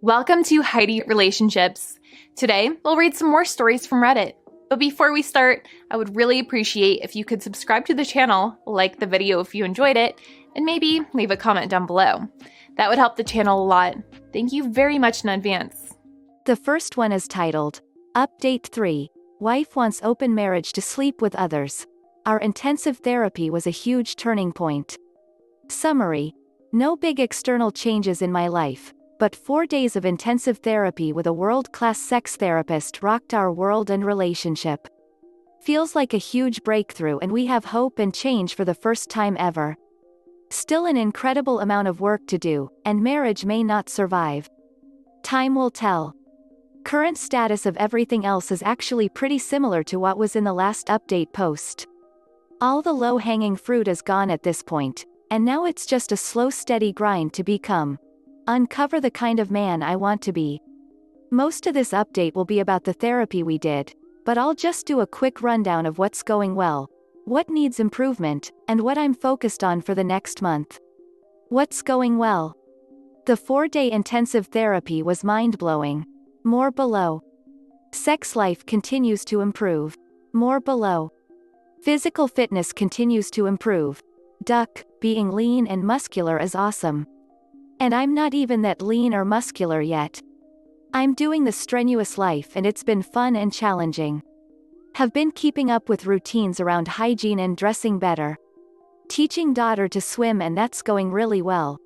Welcome to Heidi Relationships. Today, we'll read some more stories from Reddit. But before we start, I would really appreciate if you could subscribe to the channel, like the video if you enjoyed it, and maybe leave a comment down below. That would help the channel a lot. Thank you very much in advance. The first one is titled, Update 3, Wife Wants Open Marriage to Sleep with Others. Our intensive therapy was a huge turning point. Summary: no big external changes in my life, but 4 days of intensive therapy with a world-class sex therapist rocked our world and relationship. Feels like a huge breakthrough, and we have hope and change for the first time ever. Still an incredible amount of work to do, and marriage may not survive. Time will tell. Current status of everything else is actually pretty similar to what was in the last update post. All the low-hanging fruit is gone at this point, and now it's just a slow steady grind to uncover the kind of man I want to be. Most of this update will be about the therapy we did, but I'll just do a quick rundown of what's going well, what needs improvement, and what I'm focused on for the next month. What's going well? The 4-day intensive therapy was mind-blowing. More below. Sex life continues to improve. More below. Physical fitness continues to improve. Being lean and muscular is awesome. And I'm not even that lean or muscular yet. I'm doing the strenuous life, and it's been fun and challenging. Have been keeping up with routines around hygiene and dressing better. Teaching daughter to swim, and that's going really well.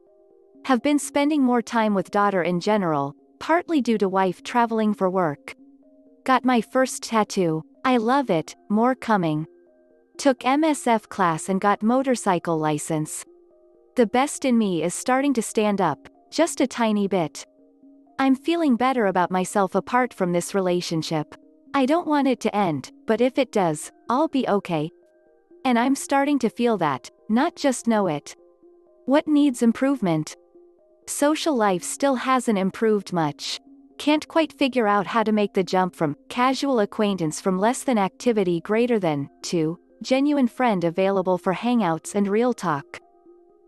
Have been spending more time with daughter in general, partly due to wife traveling for work. Got my first tattoo. I love it, more coming. Took MSF class and got motorcycle license. The best in me is starting to stand up, just a tiny bit. I'm feeling better about myself apart from this relationship. I don't want it to end, but if it does, I'll be okay. And I'm starting to feel that, not just know it. What needs improvement? Social life still hasn't improved much. Can't quite figure out how to make the jump from casual acquaintance from less than activity greater than to genuine friend available for hangouts and real talk.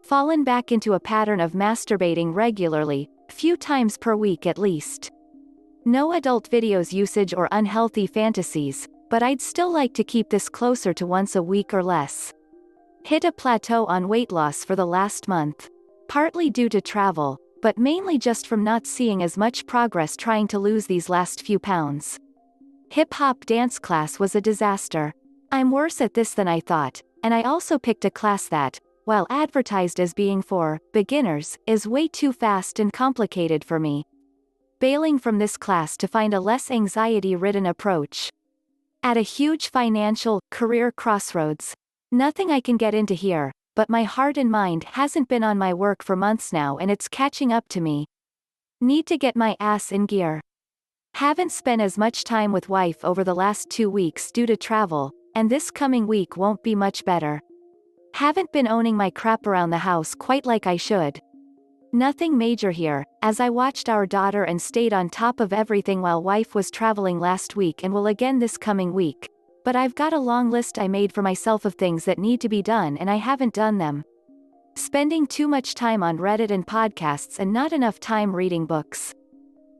Fallen back into a pattern of masturbating regularly, few times per week at least. No adult videos usage or unhealthy fantasies, but I'd still like to keep this closer to once a week or less. Hit a plateau on weight loss for the last month. Partly due to travel, but mainly just from not seeing as much progress trying to lose these last few pounds. Hip-hop dance class was a disaster. I'm worse at this than I thought, and I also picked a class that, while advertised as being for beginners, is way too fast and complicated for me. Bailing from this class to find a less anxiety-ridden approach. At a huge financial, career crossroads. Nothing I can get into here, but my heart and mind hasn't been on my work for months now, and it's catching up to me. Need to get my ass in gear. Haven't spent as much time with wife over the last 2 weeks due to travel, and this coming week won't be much better. Haven't been owning my crap around the house quite like I should. Nothing major here, as I watched our daughter and stayed on top of everything while wife was traveling last week and will again this coming week. But I've got a long list I made for myself of things that need to be done, and I haven't done them. Spending too much time on Reddit and podcasts and not enough time reading books.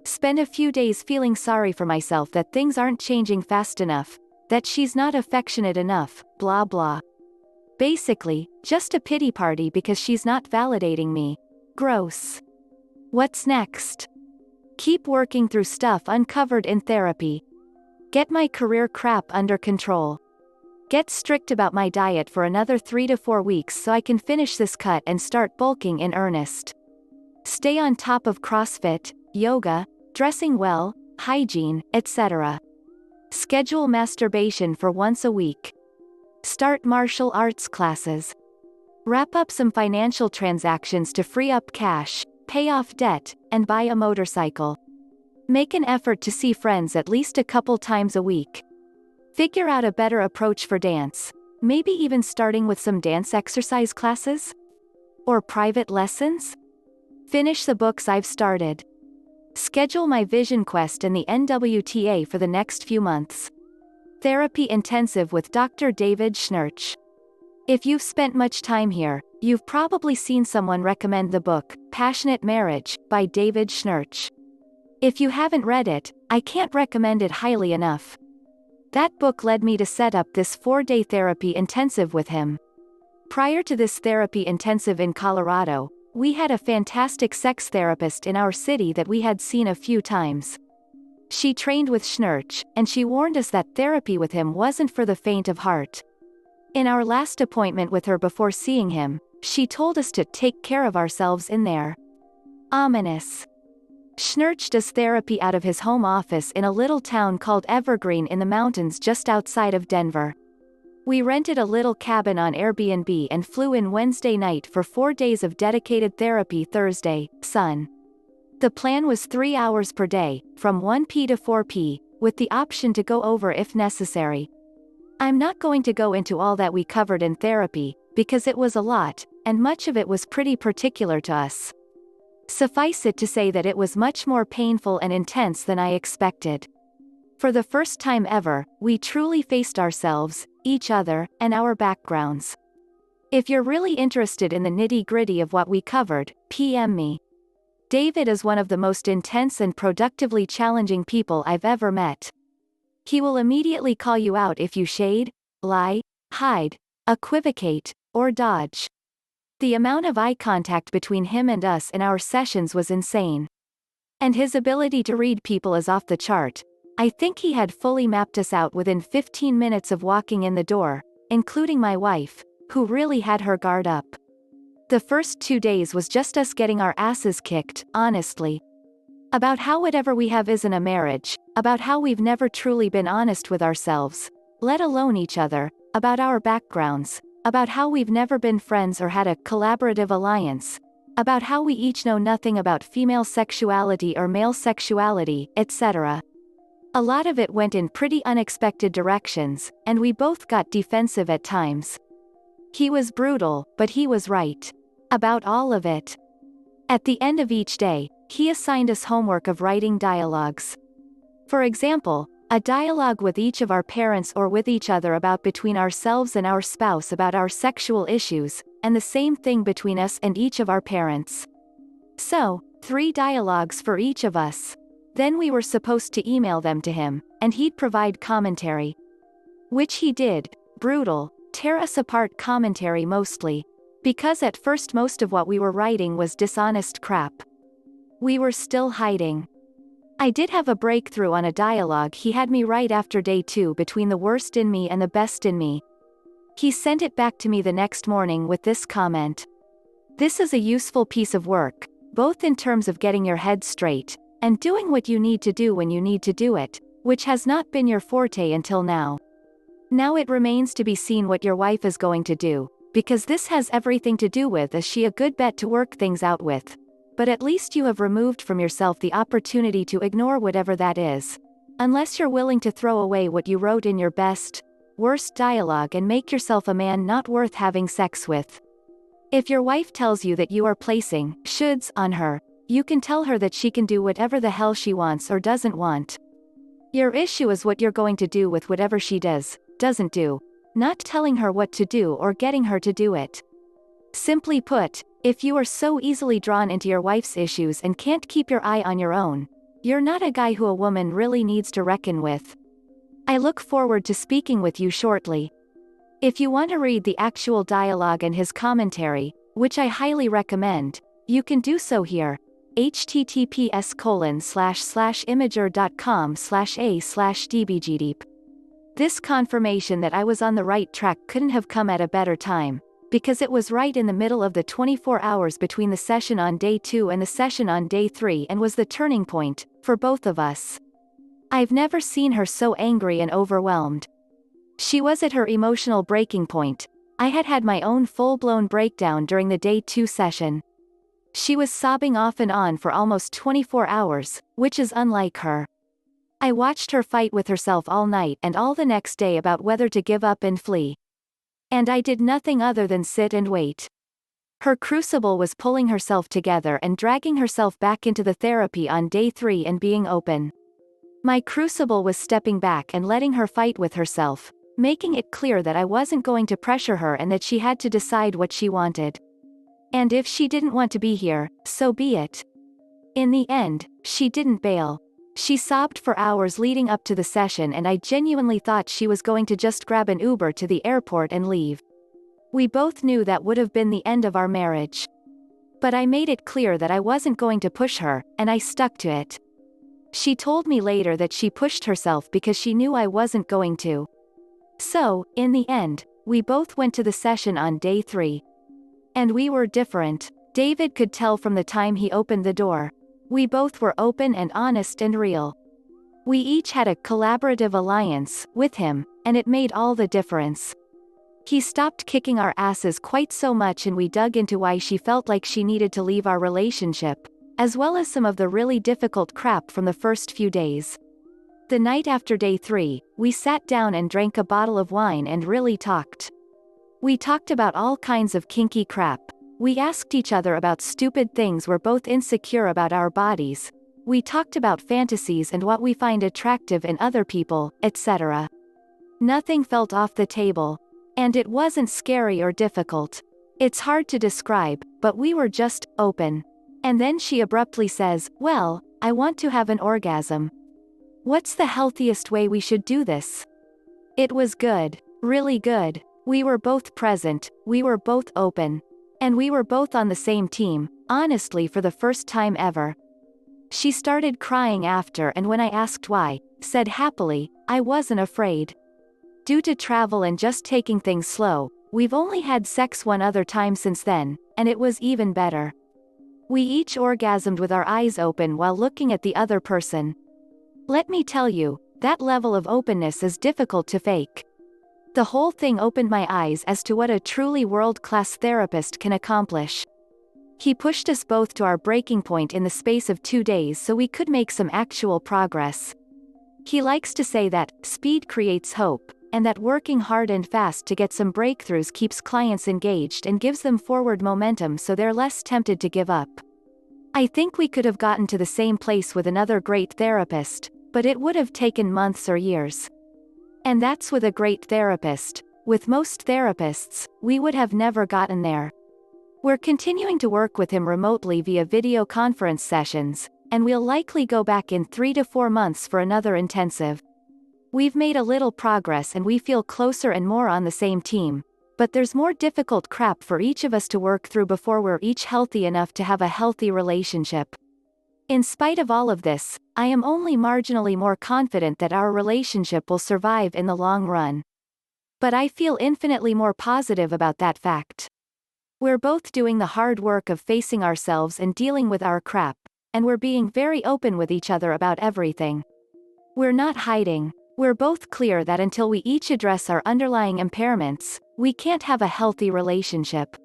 Spend a few days feeling sorry for myself that things aren't changing fast enough, that she's not affectionate enough, blah blah. Basically, just a pity party because she's not validating me. Gross. What's next? Keep working through stuff uncovered in therapy. Get my career crap under control. Get strict about my diet for another 3 to 4 weeks so I can finish this cut and start bulking in earnest. Stay on top of CrossFit, yoga, dressing well, hygiene, etc. Schedule masturbation for once a week. Start martial arts classes. Wrap up some financial transactions to free up cash, pay off debt, and buy a motorcycle. Make an effort to see friends at least a couple times a week. Figure out a better approach for dance, maybe even starting with some dance exercise classes? Or private lessons? Finish the books I've started. Schedule my vision quest and the NWTA for the next few months. Therapy intensive with Dr. David Schnarch. If you've spent much time here, you've probably seen someone recommend the book, Passionate Marriage, by David Schnarch. If you haven't read it, I can't recommend it highly enough. That book led me to set up this 4-day therapy intensive with him. Prior to this therapy intensive in Colorado, we had a fantastic sex therapist in our city that we had seen a few times. She trained with Schnarch, and she warned us that therapy with him wasn't for the faint of heart. In our last appointment with her before seeing him, she told us to take care of ourselves in there. Ominous. Schnarch does therapy out of his home office in a little town called Evergreen in the mountains just outside of Denver. We rented a little cabin on Airbnb and flew in Wednesday night for 4 days of dedicated therapy Thursday, sun. The plan was 3 hours per day, from 1 p to 4 p, with the option to go over if necessary. I'm not going to go into all that we covered in therapy, because it was a lot, and much of it was pretty particular to us. Suffice it to say that it was much more painful and intense than I expected. For the first time ever, we truly faced ourselves, each other, and our backgrounds. If you're really interested in the nitty-gritty of what we covered, PM me. David is one of the most intense and productively challenging people I've ever met. He will immediately call you out if you shade, lie, hide, equivocate, or dodge. The amount of eye contact between him and us in our sessions was insane. And his ability to read people is off the chart. I think he had fully mapped us out within 15 minutes of walking in the door, including my wife, who really had her guard up. The first 2 days was just us getting our asses kicked, honestly. About how whatever we have isn't a marriage, about how we've never truly been honest with ourselves, let alone each other, about our backgrounds, about how we've never been friends or had a collaborative alliance, about how we each know nothing about female sexuality or male sexuality, etc. A lot of it went in pretty unexpected directions, and we both got defensive at times. He was brutal, but he was right. About all of it. At the end of each day, he assigned us homework of writing dialogues. For example, a dialogue with each of our parents or with each other about between ourselves and our spouse about our sexual issues, and the same thing between us and each of our parents. So, 3 dialogues for each of us. Then we were supposed to email them to him, and he'd provide commentary. Which he did, brutal, tear us apart commentary mostly. Because at first most of what we were writing was dishonest crap. We were still hiding. I did have a breakthrough on a dialogue he had me write after day 2 between the worst in me and the best in me. He sent it back to me the next morning with this comment. This is a useful piece of work, both in terms of getting your head straight, and doing what you need to do when you need to do it, which has not been your forte until now. Now it remains to be seen what your wife is going to do, because this has everything to do with is she a good bet to work things out with. But at least you have removed from yourself the opportunity to ignore whatever that is. Unless you're willing to throw away what you wrote in your best, worst dialogue and make yourself a man not worth having sex with. If your wife tells you that you are placing shoulds on her, you can tell her that she can do whatever the hell she wants or doesn't want. Your issue is what you're going to do with whatever she doesn't do, not telling her what to do or getting her to do it. Simply put, if you are so easily drawn into your wife's issues and can't keep your eye on your own, you're not a guy who a woman really needs to reckon with. I look forward to speaking with you shortly. If you want to read the actual dialogue and his commentary, which I highly recommend, you can do so here. https://imager.com/a/dbgdeep. This confirmation that I was on the right track couldn't have come at a better time, because it was right in the middle of the 24 hours between the session on day 2 and the session on day 3 and was the turning point, for both of us. I've never seen her so angry and overwhelmed. She was at her emotional breaking point. I had had my own full-blown breakdown during the day 2 session. She was sobbing off and on for almost 24 hours, which is unlike her. I watched her fight with herself all night and all the next day about whether to give up and flee. And I did nothing other than sit and wait. Her crucible was pulling herself together and dragging herself back into the therapy on day 3 and being open. My crucible was stepping back and letting her fight with herself, making it clear that I wasn't going to pressure her and that she had to decide what she wanted. And if she didn't want to be here, so be it. In the end, she didn't bail. She sobbed for hours leading up to the session, and I genuinely thought she was going to just grab an Uber to the airport and leave. We both knew that would have been the end of our marriage. But I made it clear that I wasn't going to push her, and I stuck to it. She told me later that she pushed herself because she knew I wasn't going to. So, in the end, we both went to the session on day 3. And we were different. David could tell from the time he opened the door. We both were open and honest and real. We each had a collaborative alliance with him, and it made all the difference. He stopped kicking our asses quite so much, and we dug into why she felt like she needed to leave our relationship, as well as some of the really difficult crap from the first few days. The night after day 3, we sat down and drank a bottle of wine and really talked. We talked about all kinds of kinky crap. We asked each other about stupid things we're both insecure about our bodies. We talked about fantasies and what we find attractive in other people, etc. Nothing felt off the table. And it wasn't scary or difficult. It's hard to describe, but we were just open. And then she abruptly says, "Well, I want to have an orgasm. What's the healthiest way we should do this?" It was good. Really good. We were both present, we were both open. And we were both on the same team, honestly, for the first time ever. She started crying after, and when I asked why, said happily, "I wasn't afraid. Due to travel and just taking things slow, we've only had sex one other time since then, and it was even better. We each orgasmed with our eyes open while looking at the other person. Let me tell you, that level of openness is difficult to fake. The whole thing opened my eyes as to what a truly world-class therapist can accomplish. He pushed us both to our breaking point in the space of 2 days so we could make some actual progress. He likes to say that speed creates hope, and that working hard and fast to get some breakthroughs keeps clients engaged and gives them forward momentum so they're less tempted to give up. I think we could have gotten to the same place with another great therapist, but it would have taken months or years. And that's with a great therapist. With most therapists, we would have never gotten there. We're continuing to work with him remotely via video conference sessions, and we'll likely go back in 3 to 4 months for another intensive. We've made a little progress and we feel closer and more on the same team, but there's more difficult crap for each of us to work through before we're each healthy enough to have a healthy relationship. In spite of all of this, I am only marginally more confident that our relationship will survive in the long run. But I feel infinitely more positive about that fact. We're both doing the hard work of facing ourselves and dealing with our crap, and we're being very open with each other about everything. We're not hiding. We're both clear that until we each address our underlying impairments, we can't have a healthy relationship.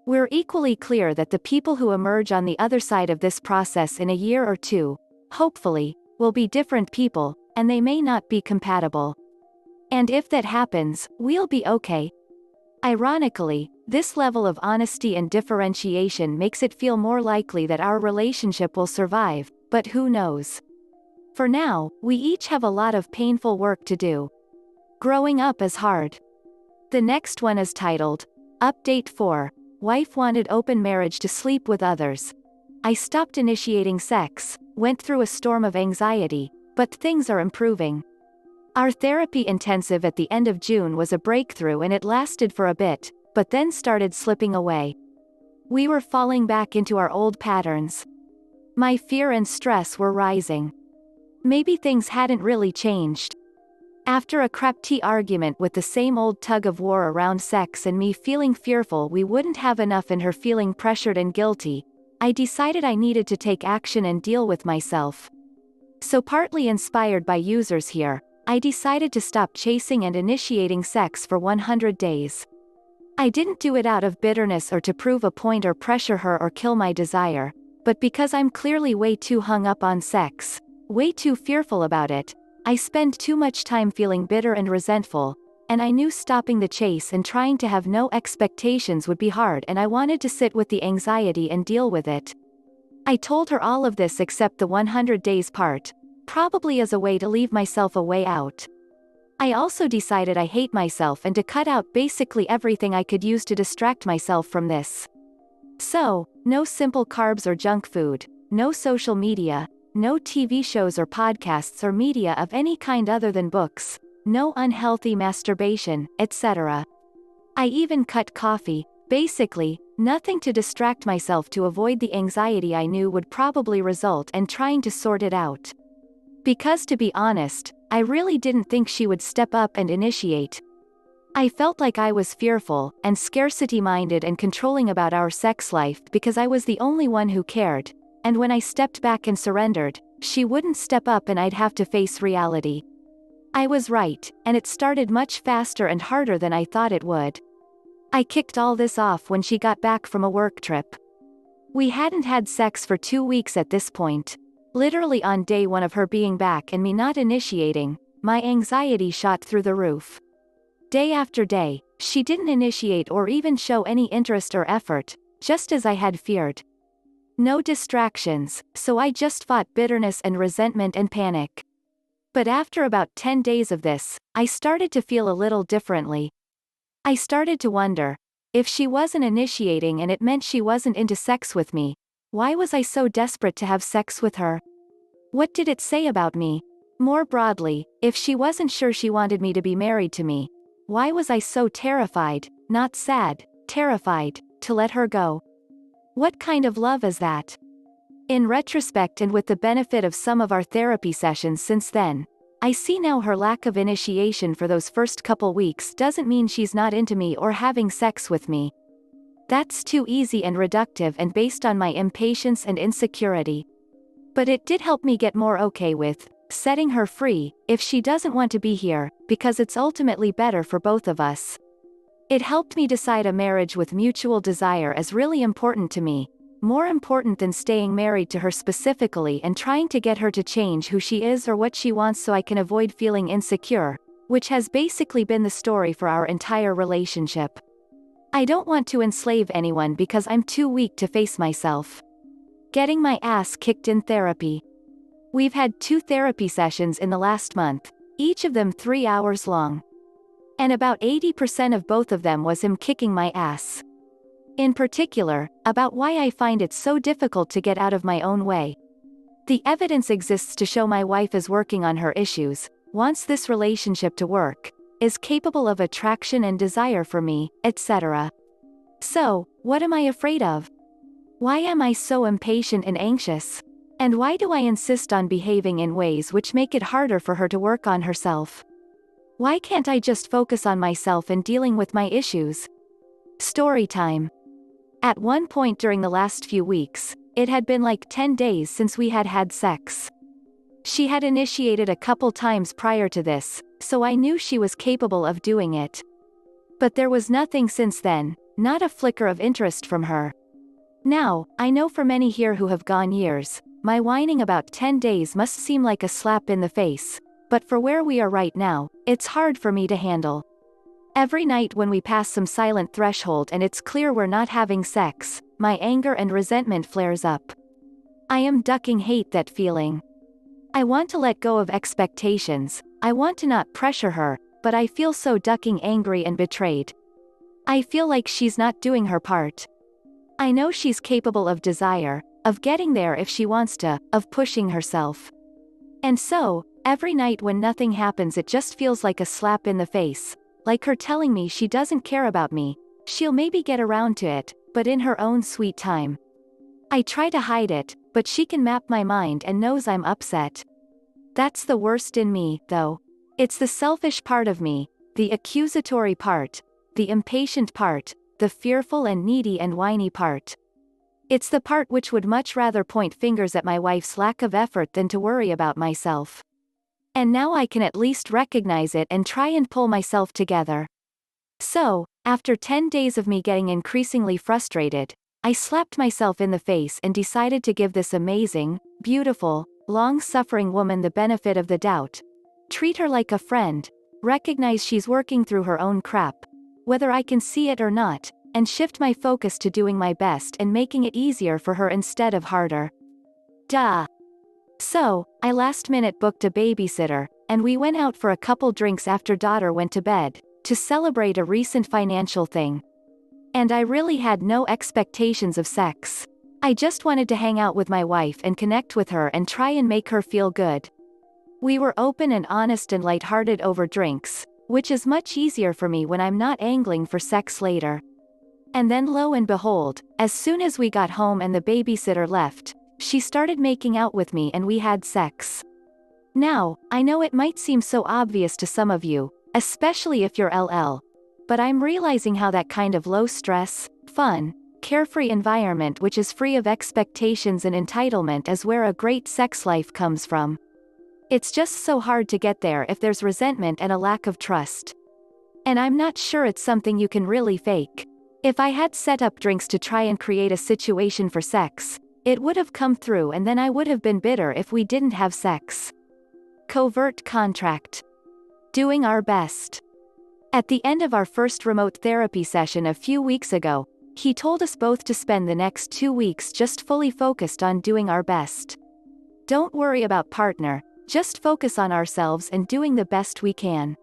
We're equally clear that the people who emerge on the other side of this process in a year or 2, hopefully, will be different people, and they may not be compatible. And if that happens, we'll be okay. Ironically, this level of honesty and differentiation makes it feel more likely that our relationship will survive, but who knows? For now, we each have a lot of painful work to do. Growing up is hard. The next one is titled, Update 4, Wife Wanted Open Marriage to Sleep with Others. I stopped initiating sex, went through a storm of anxiety, but things are improving. Our therapy intensive at the end of June was a breakthrough and it lasted for a bit, but then started slipping away. We were falling back into our old patterns. My fear and stress were rising. Maybe things hadn't really changed. After a crap-tea argument with the same old tug of war around sex and me feeling fearful we wouldn't have enough and her feeling pressured and guilty, I decided I needed to take action and deal with myself. So partly inspired by users here, I decided to stop chasing and initiating sex for 100 days. I didn't do it out of bitterness or to prove a point or pressure her or kill my desire, but because I'm clearly way too hung up on sex, way too fearful about it. I spend too much time feeling bitter and resentful, and I knew stopping the chase and trying to have no expectations would be hard, and I wanted to sit with the anxiety and deal with it. I told her all of this except the 100 days part, probably as a way to leave myself a way out. I also decided I hate myself and to cut out basically everything I could use to distract myself from this. So, no simple carbs or junk food. no social media, no TV shows or podcasts or media of any kind other than books, no unhealthy masturbation, etc. I even cut coffee, basically, nothing to distract myself to avoid the anxiety I knew would probably result and trying to sort it out. Because to be honest, I really didn't think she would step up and initiate. I felt like I was fearful and scarcity-minded and controlling about our sex life because I was the only one who cared, and when I stepped back and surrendered, she wouldn't step up and I'd have to face reality. I was right, and it started much faster and harder than I thought it would. I kicked all this off when she got back from a work trip. We hadn't had sex for 2 weeks at this point. Literally on day one of her being back and me not initiating, my anxiety shot through the roof. Day after day, she didn't initiate or even show any interest or effort, just as I had feared. No distractions, so I just fought bitterness and resentment and panic. But after about 10 days of this, I started to feel a little differently. I started to wonder, if she wasn't initiating and it meant she wasn't into sex with me, why was I so desperate to have sex with her? What did it say about me? More broadly, if she wasn't sure she wanted me to be married to me, why was I so terrified, not sad, terrified, to let her go? What kind of love is that? In retrospect and with the benefit of some of our therapy sessions since then, I see now her lack of initiation for those first couple weeks doesn't mean she's not into me or having sex with me. That's too easy and reductive and based on my impatience and insecurity. But it did help me get more okay with setting her free, if she doesn't want to be here, because it's ultimately better for both of us. It helped me decide a marriage with mutual desire is really important to me, more important than staying married to her specifically and trying to get her to change who she is or what she wants so I can avoid feeling insecure, which has basically been the story for our entire relationship. I don't want to enslave anyone because I'm too weak to face myself. Getting my ass kicked in therapy. We've had 2 therapy sessions in the last month, each of them 3 hours long. And about 80% of both of them was him kicking my ass. In particular, about why I find it so difficult to get out of my own way. The evidence exists to show my wife is working on her issues, wants this relationship to work, is capable of attraction and desire for me, etc. So, what am I afraid of? Why am I so impatient and anxious? And why do I insist on behaving in ways which make it harder for her to work on herself? Why can't I just focus on myself and dealing with my issues? Story time. At one point during the last few weeks, it had been like 10 days since we had had sex. She had initiated a couple times prior to this, so I knew she was capable of doing it. But there was nothing since then, not a flicker of interest from her. Now, I know for many here who have gone years, my whining about 10 days must seem like a slap in the face, but for where we are right now, it's hard for me to handle. Every night when we pass some silent threshold and it's clear we're not having sex, my anger and resentment flares up. I am ducking hate that feeling. I want to let go of expectations, I want to not pressure her, but I feel so ducking angry and betrayed. I feel like she's not doing her part. I know she's capable of desire, of getting there if she wants to, of pushing herself. And so, every night when nothing happens it just feels like a slap in the face, like her telling me she doesn't care about me, she'll maybe get around to it, but in her own sweet time. I try to hide it, but she can map my mind and knows I'm upset. That's the worst in me, though. It's the selfish part of me, the accusatory part, the impatient part, the fearful and needy and whiny part. It's the part which would much rather point fingers at my wife's lack of effort than to worry about myself. And now I can at least recognize it and try and pull myself together. So, after 10 days of me getting increasingly frustrated, I slapped myself in the face and decided to give this amazing, beautiful, long-suffering woman the benefit of the doubt. Treat her like a friend, recognize she's working through her own crap, whether I can see it or not, and shift my focus to doing my best and making it easier for her instead of harder. Duh. So, I last minute booked a babysitter, and we went out for a couple drinks after daughter went to bed, to celebrate a recent financial thing. And I really had no expectations of sex. I just wanted to hang out with my wife and connect with her and try and make her feel good. We were open and honest and lighthearted over drinks, which is much easier for me when I'm not angling for sex later. And then lo and behold, as soon as we got home and the babysitter left, she started making out with me and we had sex. Now, I know it might seem so obvious to some of you, especially if you're LL, but I'm realizing how that kind of low-stress, fun, carefree environment which is free of expectations and entitlement is where a great sex life comes from. It's just so hard to get there if there's resentment and a lack of trust. And I'm not sure it's something you can really fake. If I had set up drinks to try and create a situation for sex, it would have come through and then I would have been bitter if we didn't have sex. Covert contract. Doing our best. At the end of our first remote therapy session a few weeks ago, he told us both to spend the next 2 weeks just fully focused on doing our best. Don't worry about partner, just focus on ourselves and doing the best we can.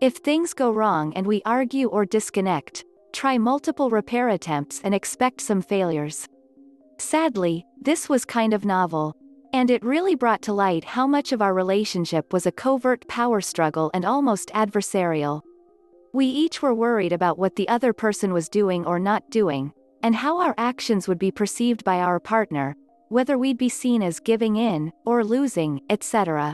If things go wrong and we argue or disconnect, try multiple repair attempts and expect some failures. Sadly, this was kind of novel. And it really brought to light how much of our relationship was a covert power struggle and almost adversarial. We each were worried about what the other person was doing or not doing, and how our actions would be perceived by our partner, whether we'd be seen as giving in, or losing, etc.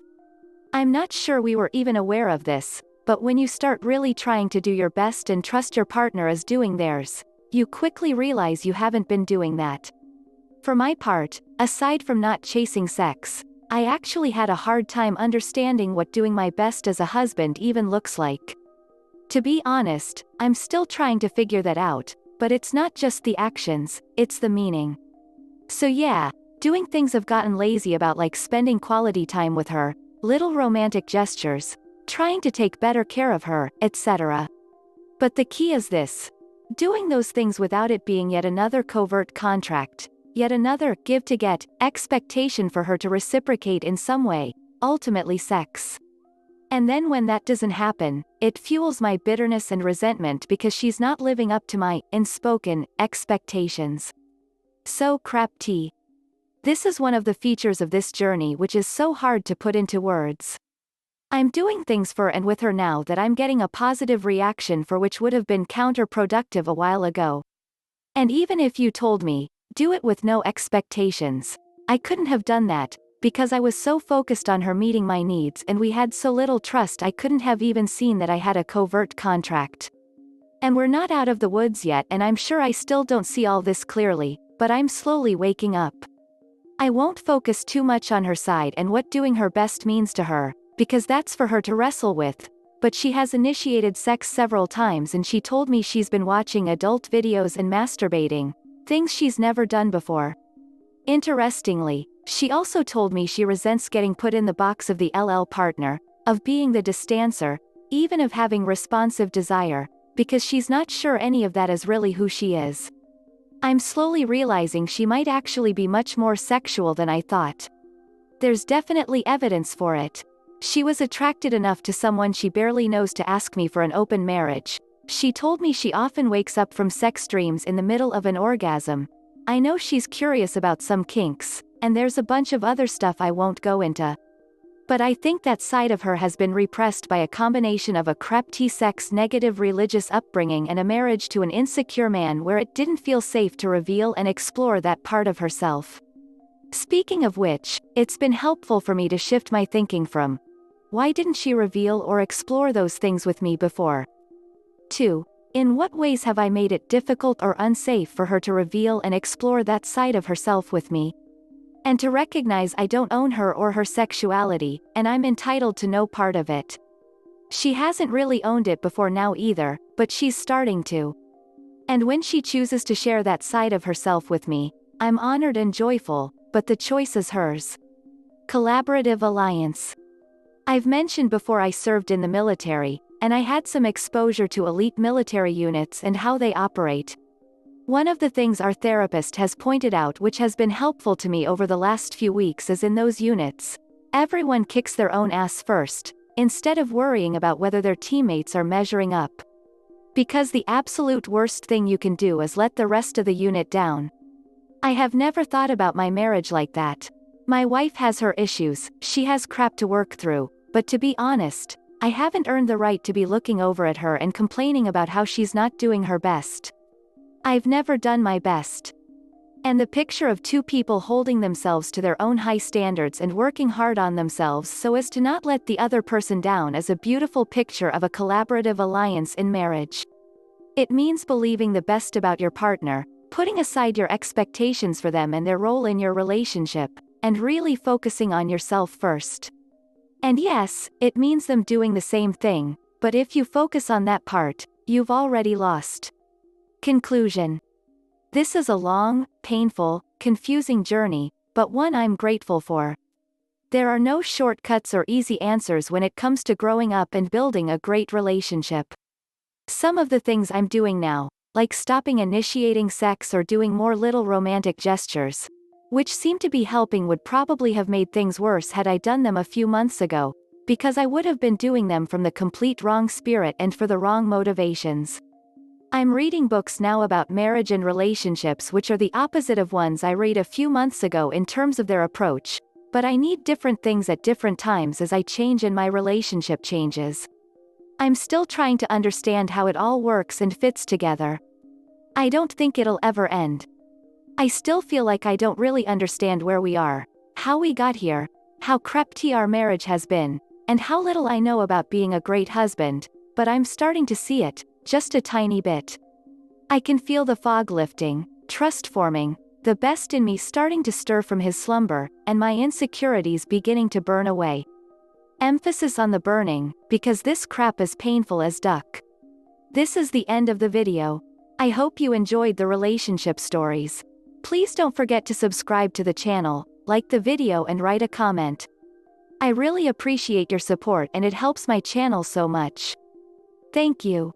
I'm not sure we were even aware of this, but when you start really trying to do your best and trust your partner as doing theirs, you quickly realize you haven't been doing that. For my part, aside from not chasing sex, I actually had a hard time understanding what doing my best as a husband even looks like. To be honest, I'm still trying to figure that out, but it's not just the actions, it's the meaning. So yeah, doing things I've gotten lazy about, like spending quality time with her, little romantic gestures, trying to take better care of her, etc. But the key is this: doing those things without it being yet another covert contract, yet another give-to-get expectation for her to reciprocate in some way, ultimately sex. And then when that doesn't happen, it fuels my bitterness and resentment because she's not living up to my unspoken expectations. So crap tea. This is one of the features of this journey which is so hard to put into words. I'm doing things for and with her now that I'm getting a positive reaction for which would have been counterproductive a while ago. And even if you told me, do it with no expectations, I couldn't have done that, because I was so focused on her meeting my needs and we had so little trust I couldn't have even seen that I had a covert contract. And we're not out of the woods yet, and I'm sure I still don't see all this clearly, but I'm slowly waking up. I won't focus too much on her side and what doing her best means to her, because that's for her to wrestle with, but she has initiated sex several times and she told me she's been watching adult videos and masturbating, things she's never done before. Interestingly, she also told me she resents getting put in the box of the LL partner, of being the distancer, even of having responsive desire, because she's not sure any of that is really who she is. I'm slowly realizing she might actually be much more sexual than I thought. There's definitely evidence for it. She was attracted enough to someone she barely knows to ask me for an open marriage. She told me she often wakes up from sex dreams in the middle of an orgasm. I know she's curious about some kinks, and there's a bunch of other stuff I won't go into. But I think that side of her has been repressed by a combination of a crap-tea sex-negative religious upbringing and a marriage to an insecure man where it didn't feel safe to reveal and explore that part of herself. Speaking of which, it's been helpful for me to shift my thinking from, why didn't she reveal or explore those things with me before? To, in what ways have I made it difficult or unsafe for her to reveal and explore that side of herself with me? And to recognize I don't own her or her sexuality, and I'm entitled to no part of it. She hasn't really owned it before now either, but she's starting to. And when she chooses to share that side of herself with me, I'm honored and joyful, but the choice is hers. Collaborative alliance. I've mentioned before I served in the military, and I had some exposure to elite military units and how they operate. One of the things our therapist has pointed out which has been helpful to me over the last few weeks is in those units, everyone kicks their own ass first, instead of worrying about whether their teammates are measuring up. Because the absolute worst thing you can do is let the rest of the unit down. I have never thought about my marriage like that. My wife has her issues, she has crap to work through, but to be honest, I haven't earned the right to be looking over at her and complaining about how she's not doing her best. I've never done my best. And the picture of two people holding themselves to their own high standards and working hard on themselves so as to not let the other person down is a beautiful picture of a collaborative alliance in marriage. It means believing the best about your partner, putting aside your expectations for them and their role in your relationship, and really focusing on yourself first. And yes, it means them doing the same thing, but if you focus on that part, you've already lost. Conclusion. This is a long, painful, confusing journey, but one I'm grateful for. There are no shortcuts or easy answers when it comes to growing up and building a great relationship. Some of the things I'm doing now, like stopping initiating sex or doing more little romantic gestures, which seem to be helping, would probably have made things worse had I done them a few months ago, because I would have been doing them from the complete wrong spirit and for the wrong motivations. I'm reading books now about marriage and relationships which are the opposite of ones I read a few months ago in terms of their approach, but I need different things at different times as I change and my relationship changes. I'm still trying to understand how it all works and fits together. I don't think it'll ever end. I still feel like I don't really understand where we are, how we got here, how crappy our marriage has been, and how little I know about being a great husband, but I'm starting to see it, just a tiny bit. I can feel the fog lifting, trust forming, the best in me starting to stir from his slumber, and my insecurities beginning to burn away. Emphasis on the burning, because this crap is painful as duck. This is the end of the video. I hope you enjoyed the relationship stories. Please don't forget to subscribe to the channel, like the video and write a comment. I really appreciate your support and it helps my channel so much. Thank you.